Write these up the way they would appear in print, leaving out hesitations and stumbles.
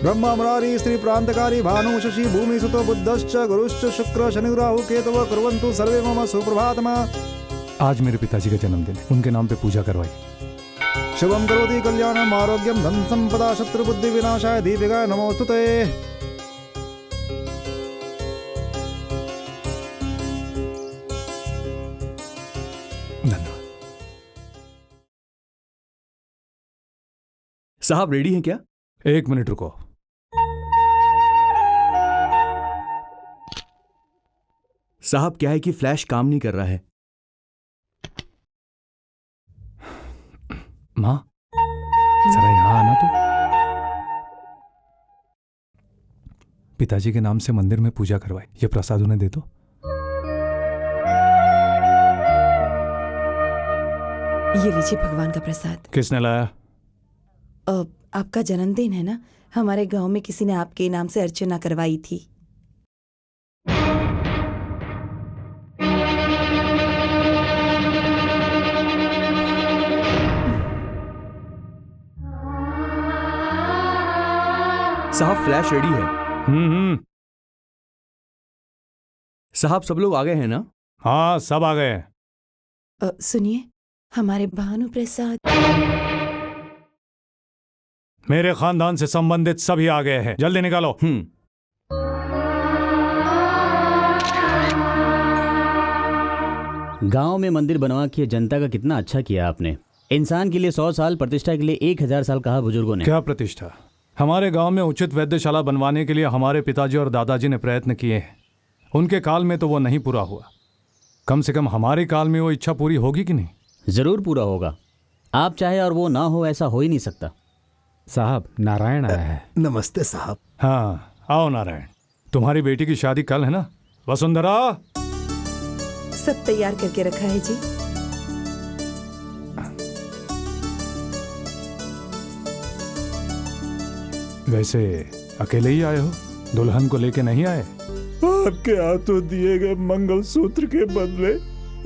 ब्रह्मा मुरारी स्त्री प्रांतकारी भानु शशि भूमि सुतो बुद्धश्च गुरुश्च शुक्र शनि राहु केतव कुर्वन्तु सर्वे मम सुप्रभातमा। आज मेरे पिताजी का जन्मदिन है, उनके नाम पे पूजा करवाई। शुभम करोति कल्याणम आरोग्यम धन संपदा शत्रु बुद्धि विनाशाय दीपिका नमोस्तुते। धन्यवाद। साहब रेडी हैं क्या? एक मिनट रुको। साहब क्या है कि फ्लैश काम नहीं कर रहा है। माँ जरा यहाँ आना तो। पिताजी के नाम से मंदिर में पूजा करवाई, ये प्रसाद उन्हें दे दो। ये लीजिए भगवान का प्रसाद। किसने लाया? आपका जन्मदिन है ना, हमारे गांव में किसी ने आपके नाम से अर्चना करवाई थी। साहब फ्लैश रेडी है। साहब सब लोग आ गए हैं ना? हाँ सब आ गए हैं। सुनिए, हमारे भानु प्रसाद। मेरे खानदान से संबंधित सभी आ गए हैं, जल्दी निकालो। गांव में मंदिर बनवा के जनता का कितना अच्छा किया आपने। इंसान के लिए 100 साल, प्रतिष्ठा के लिए 1000 साल कहा बुजुर्गों ने। क्या प्रतिष्ठा? हमारे गांव में उचित वैद्यशाला बनवाने के लिए हमारे पिताजी और दादाजी ने प्रयत्न किए हैं। उनके काल में तो वो नहीं पूरा हुआ, कम से कम हमारे काल में वो इच्छा पूरी होगी कि नहीं? जरूर पूरा होगा। आप चाहे और वो ना हो, ऐसा हो ही नहीं सकता। साहब नारायण आया है। नमस्ते साहब। हाँ आओ नारायण। तुम्हारी बेटी की शादी कल है ना? वसुंधरा सब तैयार करके रखा है जी। वैसे अकेले ही आए हो, दुल्हन को लेके नहीं आए? आपके हाथों दिए गए मंगलसूत्र के बदले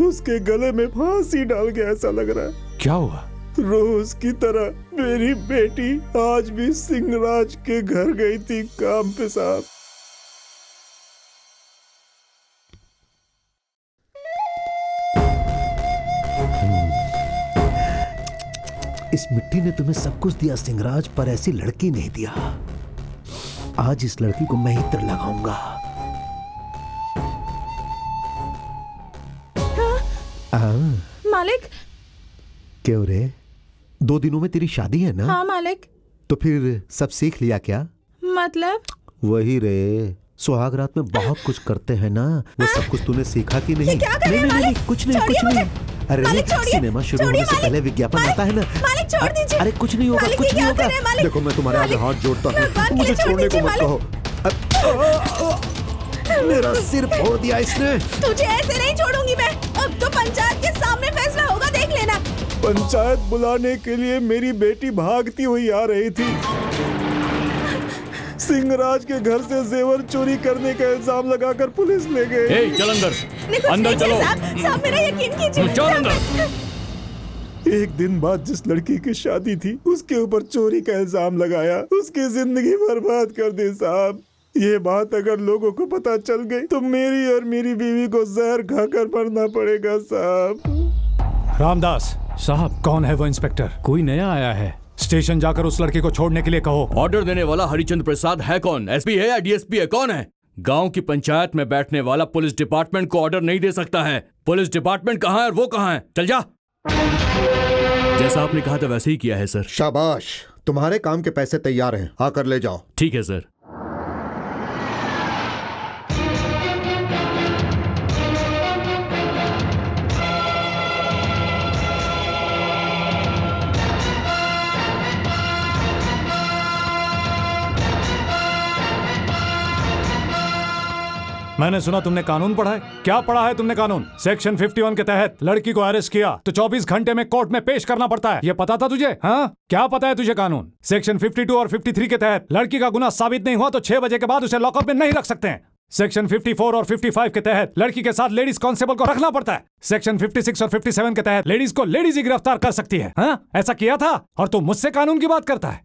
उसके गले में फांसी डाल के ऐसा लग रहा है। क्या हुआ? रोज की तरह मेरी बेटी आज भी सिंहराज के घर गई थी काम पे साहब। इस मिट्टी ने तुम्हें सब कुछ दिया सिंहराज, पर ऐसी लड़की नहीं दिया। आज इस लड़की को मैं ही तिर लगाऊंगा। मालिक। क्यों रे? 2 दिनों में तेरी शादी है ना? हाँ मालिक। तो फिर सब सीख लिया क्या? मतलब? वही रे, सुहाग रात में बहुत कुछ करते हैं ना, वो सब कुछ तूने सीखा कि नहीं? नहीं, कुछ नहीं। अरे सिनेमा शुरू होने से पहले विज्ञापन आता है ना। मालिक छोड़ दीजिए। अरे कुछ नहीं होगा। देखो मैं तुम्हारे आगे हाथ जोड़ता हूँ, मुझे छोड़ने को मत कहो। मेरा सिर फोड़ दिया इसने। तुझे ऐसे नहीं छोड़ूंगी मैं। अब तो पंचायत के सामने फैसला होगा, देख लेना। पंचायत बुलाने के लिए मेरी बेटी भागती हुई आ रही थी। सिंहराज के घर से जेवर चोरी करने का इल्जाम लगाकर पुलिस ले गए। चल अंदर चलो। साहब मेरा यकीन कीजिए। चल अंदर। एक दिन बाद जिस लड़की की शादी थी उसके ऊपर चोरी का इल्जाम लगाया, उसकी जिंदगी बर्बाद कर दी साहब। ये बात अगर लोगों को पता चल गई तो मेरी और मेरी बीवी को जहर खाकर मरना पड़ेगा साहब। रामदास साहब, कौन है वो इंस्पेक्टर? कोई नया आया है। स्टेशन जाकर उस लड़की को छोड़ने के लिए कहो। ऑर्डर देने वाला हरिचंद्र प्रसाद है कौन? एसपी है या डीएसपी है? कौन है? गांव की पंचायत में बैठने वाला पुलिस डिपार्टमेंट को ऑर्डर नहीं दे सकता है। पुलिस डिपार्टमेंट कहाँ है और वो कहाँ है? चल जा। जैसा आपने कहा था वैसे ही किया है सर। शाबाश, तुम्हारे काम के पैसे तैयार हैं, आकर ले जाओ। ठीक है सर। मैंने सुना तुमने कानून पढ़ा है। क्या पढ़ा है तुमने कानून? सेक्शन 51 के तहत लड़की को अरेस्ट किया तो 24 घंटे में कोर्ट में पेश करना पड़ता है। ये पता था तुझे? हाँ, क्या पता है तुझे कानून? सेक्शन 52 और 53 के तहत लड़की का गुनाह साबित नहीं हुआ तो 6 बजे के बाद उसे लॉकअप में नहीं रख सकते हैं। सेक्शन 54 और 55 के तहत लड़की के साथ लेडीज कांस्टेबल को रखना पड़ता है। सेक्शन 56 और 57 के तहत लेडीज को लेडीज ही गिरफ्तार कर सकती है। हाँ, ऐसा किया था और तू मुझसे कानून की बात करता है।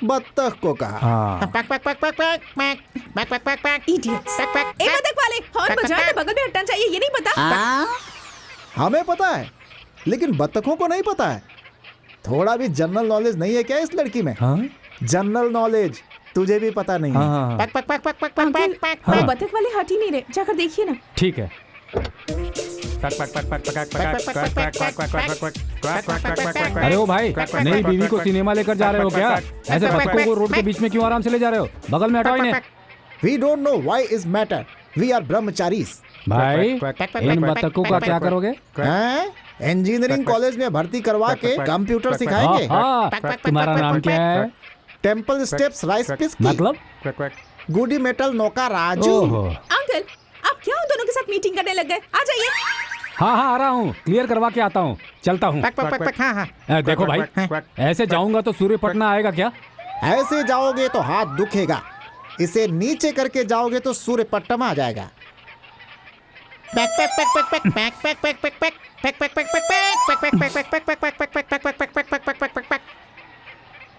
बत्तख को कहा। हाँ Idiots. ए बतख वाले, हॉर्न बजाए तो बगल में हटना चाहिए, ये नहीं पता? हमें पता है, लेकिन बत्तखों को नहीं पता है। थोड़ा भी जनरल नॉलेज नहीं है क्या इस लड़की में? हाँ जनरल नॉलेज तुझे भी पता नहीं है। हाँ अंकल, वो बतख वाले हट ही नहीं रहे, जाकर देखिए ना। ठीक है। अरे ओ भाई, नई बीवी को सिनेमा लेकर जा रहे हो क्या? ऐसे बच्चों को रोड के बीच में क्यों आराम से ले जा रहे हो? बगल में हटाओ इन्हें। We don't know why is matter. We are brahmacharis. भाई, इन बतखों का क्या करोगे? इंजीनियरिंग कॉलेज में भर्ती करवा के कंप्यूटर सिखाएंगे। हाँ, तुम्हारा नाम क्या है? टेम्पल स्टेप्स राइस पिस्की, मतलब? गुडी मेटल नौका राजू। ओहो। अंकल, आप क्या उन दोनों के साथ मीटिंग करने लग गए? आ जाइए। हाँ हाँ, आ रहा हूँ, क्लियर करवा के आता हूँ, चलता हूँ। देखो भाई, ऐसे जाऊंगा तो सूर्यपटना आएगा क्या? ऐसे जाओगे तो हाथ दुखेगा, इसे नीचे करके जाओगे तो सूर्यपट्टम आ जाएगा।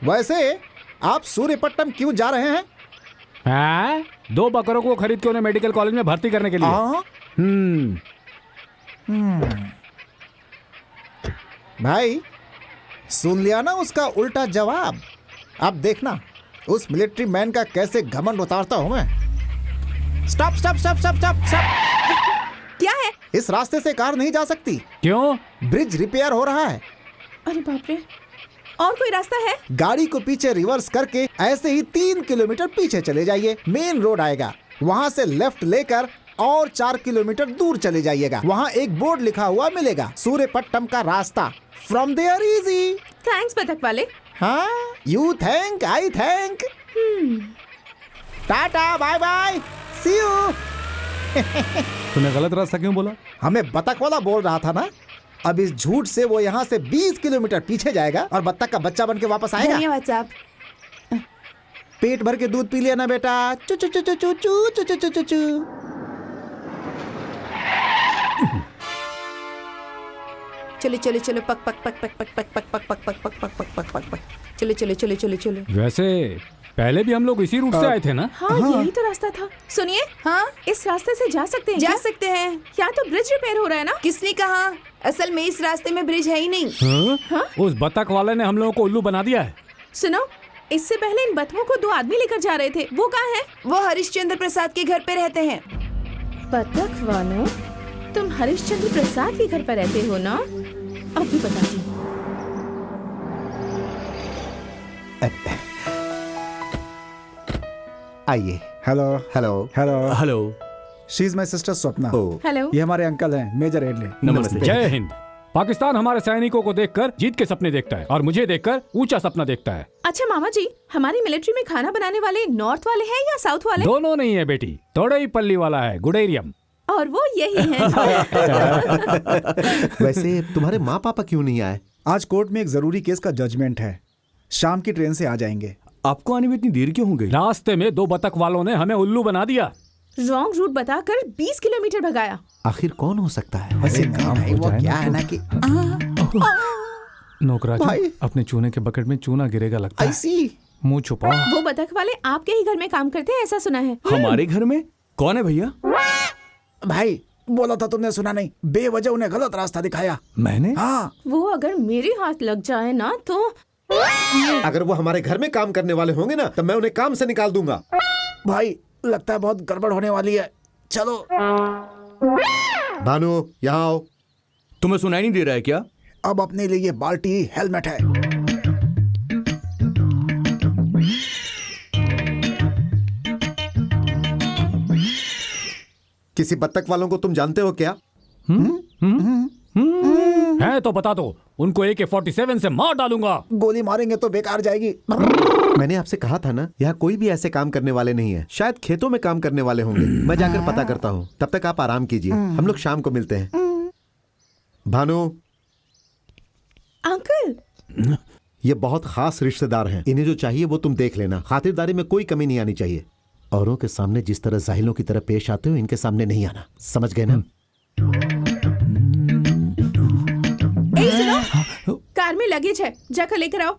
वैसे आप सूर्यपट्टम क्यों जा रहे हैं? हाँ? 2 बकरों को खरीद के उन्हें मेडिकल कॉलेज में भर्ती करने के लिए। भाई, सुन लिया ना उसका उल्टा जवाब। अब देखना उस मिलिट्री मैन का कैसे घमंड उतारता हूं मैं। Stop stop stop stop stop stop. क्या है? इस रास्ते से कार नहीं जा सकती, क्यों? ब्रिज रिपेयर हो रहा है। अरे बाप रे, और कोई रास्ता है? गाड़ी को पीछे रिवर्स करके ऐसे ही 3 किलोमीटर पीछे चले जाइए, मेन रोड आएगा, वहां से लेफ्ट लेकर और 4 किलोमीटर दूर चले जाइएगा, वहां एक बोर्ड लिखा हुआ मिलेगा, सूर्यपट्टम का रास्ता। From there easy. थैंक्स बतख वाले। हाँ, you thank, I thank. Tata, bye bye, see you. तूने गलत रास्ता क्यों बोला? हमें बतख वाला बोल रहा था ना। अब इस झूठ से वो यहाँ से 20 किलोमीटर पीछे जाएगा और बत्तख का बच्चा बन के वापस आएगा। धन्यवाद साहब। पेट भर के दूध पी लिया ना बेटा। चू चू चू चू चू चू चू चू चू चू। चलो चलो चलो, पक पक पक पक पक पक पक पक पक पक पक पक पक पक पक। चलो चलो चलो चलो चलो। वैसे पहले भी हम लोग इसी रूट से आए थे ना? हाँ, यही तो रास्ता था। सुनिए, हाँ, इस रास्ते से जा सकते हैं? जा सकते हैं। यहाँ तो ब्रिज रिपेयर हो रहा है ना? किसने कहा? असल में इस रास्ते में ब्रिज है ही नहीं। हाँ? उस बतख वाले ने हम लोगों को उल्लू बना दिया है। सुनो, इससे पहले इन बतखों को 2 आदमी लेकर जा रहे थे, वो कहाँ हैं? वो हरिश्चंद्र प्रसाद के घर पे रहते हैं। बतख वालों, तुम हरिश्चंद्र प्रसाद के घर पर रहते हो ना? अब भी बताती हूँ। आइए। Hello hello hello hello. She is my sister Swapna. Hello. ये हमारे अंकल हैं, मेजर एडले। नमस्ते। जय हिंद। पाकिस्तान हमारे सैनिकों को देखकर जीत के सपने देखता है और मुझे देखकर ऊंचा सपना देखता है। अच्छा मामा जी, हमारी मिलिट्री में खाना बनाने वाले नॉर्थ वाले हैं या साउथ वाले? दोनों नहीं है बेटी, थोड़ा ही पल्ली वाला है, गुडेरियम। और वो यही है। वैसे तुम्हारे माँ पापा क्यों नहीं आए? आज कोर्ट में एक जरूरी केस का जजमेंट है, शाम की ट्रेन से आ जाएंगे। आपको आने में इतनी देर क्यों हो गई? रास्ते में 2 बतख वालों ने हमें उल्लू बना दिया। रॉन्ग रूट बताकर 20 किलोमीटर भगाया। आखिर कौन हो सकता है? वैसे नहीं, वो क्या है ना कि नौकराज, अपने चूने के बकेट में चूना गिरेगा लगता है। ऐसी मुंह छुपाओ। वो बतख वाले आपके ही घर में काम करते हैं, ऐसा सुना है। हमारे घर में? कौन है भैया? भाई, बोला था तुमने, सुना नहीं? बेवजह उन्हें गलत रास्ता दिखाया। मैंने? हाँ। वो अगर मेरे हाथ लग जाए ना तो अगर वो हमारे घर में काम करने वाले होंगे ना, तब मैं उन्हें काम से निकाल दूंगा। भाई, लगता है बहुत गड़बड़ होने वाली है। चलो। भानु, यहाँ आओ। तुम्हें सुनाई नहीं दे रहा है क्या? अब अपने लिए ये बाल्टी हेलमेट है। किसी बत्तख वालों को तुम जानते हो क्या? है तो बता दो, उनको AK-47 से मार डालूंगा। गोली मारेंगे तो बेकार जाएगी। मैंने आपसे कहा था ना, यहाँ कोई भी ऐसे काम करने वाले नहीं है। शायद खेतों में काम करने वाले होंगे। मैं जाकर पता करता हूँ, तब तक आप आराम कीजिए। हम लोग शाम को मिलते हैं। भानु। अंकल, ये बहुत खास रिश्तेदार हैं। इन्हें जो चाहिए वो तुम देख लेना। खातिरदारी में कोई कमी नहीं आनी चाहिए। औरों के सामने जिस तरह जाहिलों की तरह पेश आते हो, इनके सामने नहीं आना। समझ गए ना? सुनो, कार में लगेज है, जाकर लेकर आओ।